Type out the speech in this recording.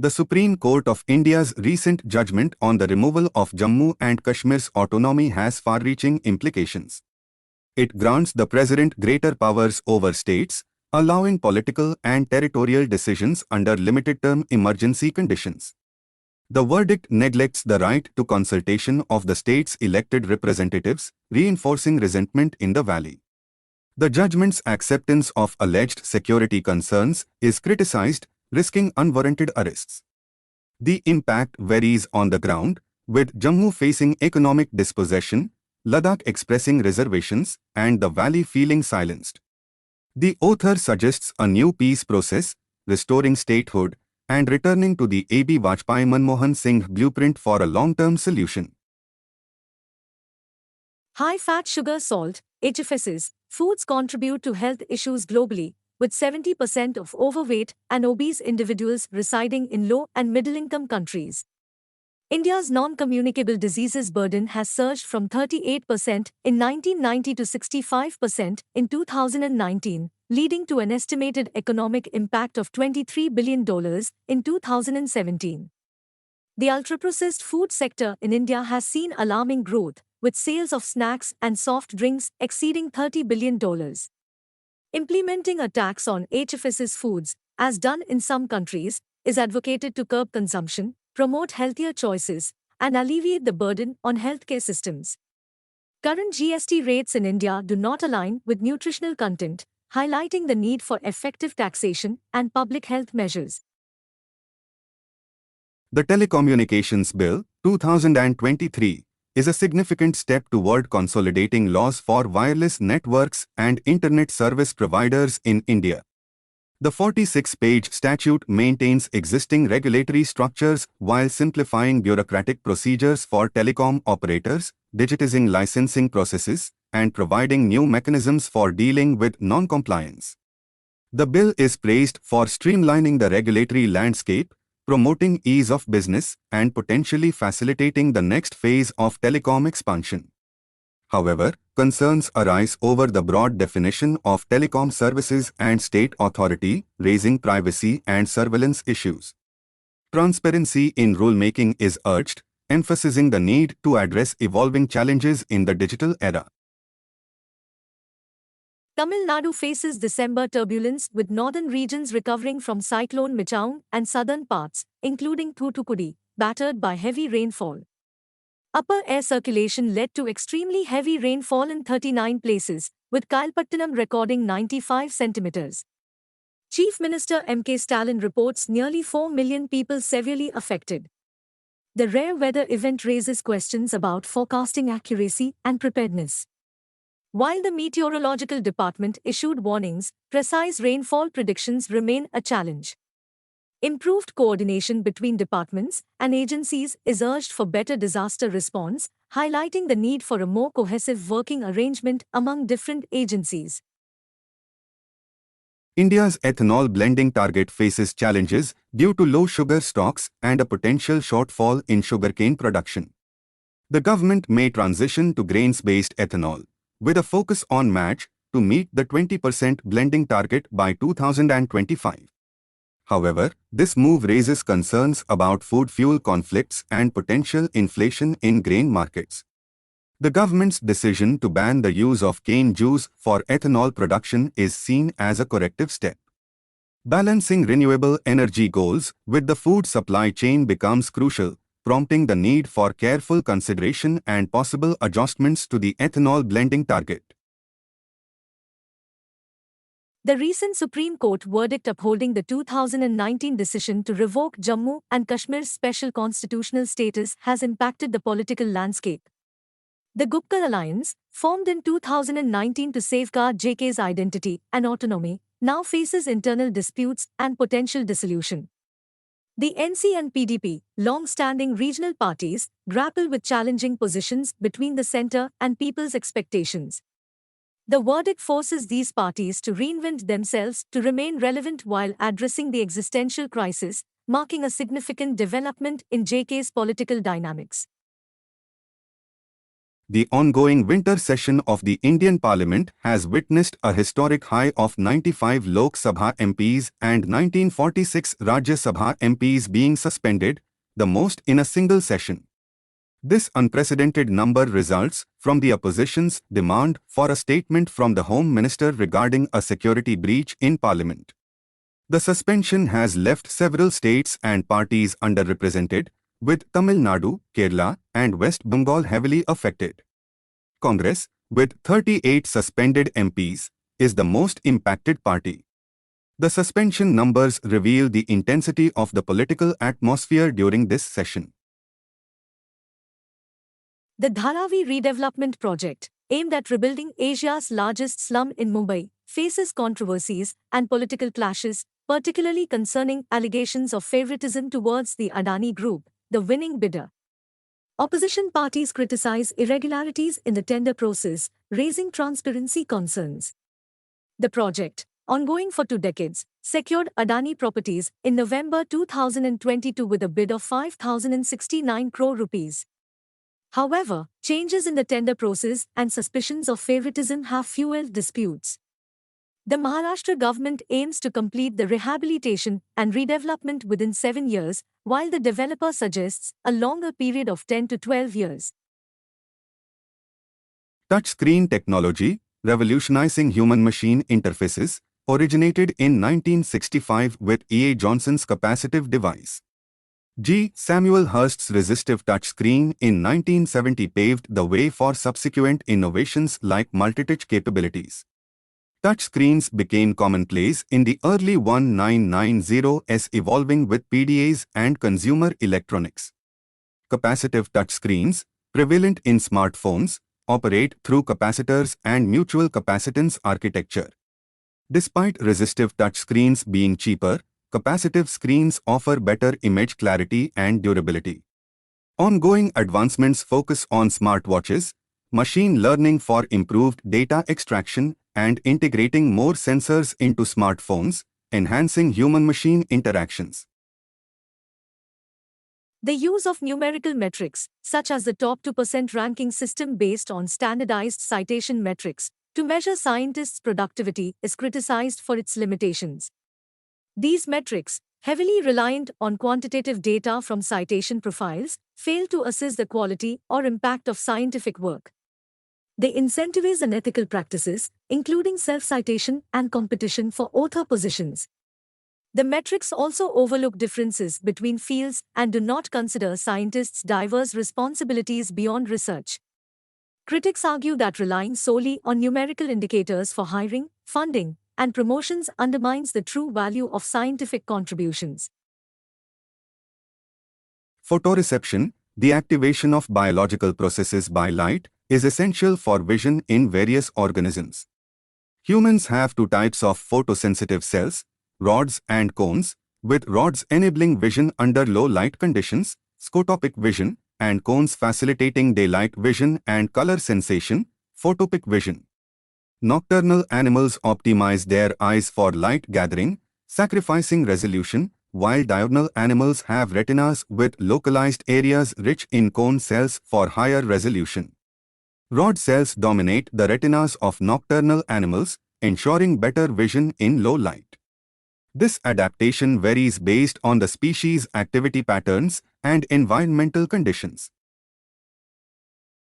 The Supreme Court of India's recent judgment on the removal of Jammu and Kashmir's autonomy has far-reaching implications. It grants the President greater powers over states, allowing political and territorial decisions under limited-term emergency conditions. The verdict neglects the right to consultation of the state's elected representatives, reinforcing resentment in the valley. The judgment's acceptance of alleged security concerns is criticized, risking unwarranted arrests. The impact varies on the ground, with Jammu facing economic dispossession, Ladakh expressing reservations, and the valley feeling silenced. The author suggests a new peace process, restoring statehood, and returning to the A.B. Vajpayee-Manmohan Singh blueprint for a long-term solution. High fat, sugar, salt, HFSS, foods contribute to health issues globally, with 70% of overweight and obese individuals residing in low and middle-income countries. India's non-communicable diseases burden has surged from 38% in 1990 to 65% in 2019, leading to an estimated economic impact of $23 billion in 2017. The ultra-processed food sector in India has seen alarming growth, with sales of snacks and soft drinks exceeding $30 billion. Implementing a tax on HFSS foods, as done in some countries, is advocated to curb consumption, promote healthier choices, and alleviate the burden on healthcare systems. Current GST rates in India do not align with nutritional content, highlighting the need for effective taxation and public health measures. The Telecommunications Bill, 2023, is a significant step toward consolidating laws for wireless networks and internet service providers in India. The 46-page statute maintains existing regulatory structures while simplifying bureaucratic procedures for telecom operators, digitizing licensing processes, and providing new mechanisms for dealing with non-compliance. The bill is praised for streamlining the regulatory landscape, promoting ease of business, and potentially facilitating the next phase of telecom expansion. However, concerns arise over the broad definition of telecom services and state authority, raising privacy and surveillance issues. Transparency in rulemaking is urged, emphasizing the need to address evolving challenges in the digital era. Tamil Nadu faces December turbulence, with northern regions recovering from cyclone Michaung and southern parts, including Thoothukudi, battered by heavy rainfall. Upper air circulation led to extremely heavy rainfall in 39 places, with Kailpattinam recording 95 centimeters. Chief Minister M.K. Stalin reports nearly 4 million people severely affected. The rare weather event raises questions about forecasting accuracy and preparedness. While the Meteorological Department issued warnings, precise rainfall predictions remain a challenge. Improved coordination between departments and agencies is urged for better disaster response, highlighting the need for a more cohesive working arrangement among different agencies. India's ethanol blending target faces challenges due to low sugar stocks and a potential shortfall in sugarcane production. The government may transition to grains-based ethanol, with a focus on match, to meet the 20% blending target by 2025. However, this move raises concerns about food fuel conflicts and potential inflation in grain markets. The government's decision to ban the use of cane juice for ethanol production is seen as a corrective step. Balancing renewable energy goals with the food supply chain becomes crucial, prompting the need for careful consideration and possible adjustments to the ethanol blending target. The recent Supreme Court verdict upholding the 2019 decision to revoke Jammu and Kashmir's special constitutional status has impacted the political landscape. The Gupkar alliance, formed in 2019 to safeguard JK's identity and autonomy, now faces internal disputes and potential dissolution. The NC and PDP, long-standing regional parties, grapple with challenging positions between the centre and people's expectations. The verdict forces these parties to reinvent themselves to remain relevant while addressing the existential crisis, marking a significant development in JK's political dynamics. The ongoing winter session of the Indian Parliament has witnessed a historic high of 95 Lok Sabha MPs and 1946 Rajya Sabha MPs being suspended, the most in a single session. This unprecedented number results from the opposition's demand for a statement from the Home Minister regarding a security breach in Parliament. The suspension has left several states and parties underrepresented, with Tamil Nadu, Kerala, and West Bengal heavily affected. Congress, with 38 suspended MPs, is the most impacted party. The suspension numbers reveal the intensity of the political atmosphere during this session. The Dharavi redevelopment project, aimed at rebuilding Asia's largest slum in Mumbai, faces controversies and political clashes, particularly concerning allegations of favoritism towards the Adani Group, the winning bidder. Opposition parties criticize irregularities in the tender process, raising transparency concerns. The project, ongoing for 2 decades, secured Adani Properties in November 2022 with a bid of 5,069 crore rupees. However, changes in the tender process and suspicions of favoritism have fueled disputes. The Maharashtra government aims to complete the rehabilitation and redevelopment within 7 years, while the developer suggests a longer period of 10 to 12 years. Touchscreen technology, revolutionizing human-machine interfaces, originated in 1965 with E. A. Johnson's capacitive device. G. Samuel Hurst's resistive touchscreen in 1970 paved the way for subsequent innovations like multitouch capabilities. Touchscreens became commonplace in the early 1990s, evolving with PDAs and consumer electronics. Capacitive touchscreens, prevalent in smartphones, operate through capacitors and mutual capacitance architecture. Despite resistive touchscreens being cheaper, capacitive screens offer better image clarity and durability. Ongoing advancements focus on smartwatches, machine learning for improved data extraction, and integrating more sensors into smartphones, enhancing human-machine interactions. The use of numerical metrics, such as the top 2% ranking system based on standardized citation metrics, to measure scientists' productivity is criticized for its limitations. These metrics, heavily reliant on quantitative data from citation profiles, fail to assess the quality or impact of scientific work. They incentivize unethical practices, including self-citation and competition for author positions. The metrics also overlook differences between fields and do not consider scientists' diverse responsibilities beyond research. Critics argue that relying solely on numerical indicators for hiring, funding, and promotions undermines the true value of scientific contributions. Photoreception, the activation of biological processes by light, is essential for vision in various organisms. Humans have 2 types of photosensitive cells, rods and cones, with rods enabling vision under low light conditions, scotopic vision, and cones facilitating daylight vision and color sensation, photopic vision. Nocturnal animals optimize their eyes for light gathering, sacrificing resolution, while diurnal animals have retinas with localized areas rich in cone cells for higher resolution. Rod cells dominate the retinas of nocturnal animals, ensuring better vision in low light. This adaptation varies based on the species' activity patterns and environmental conditions.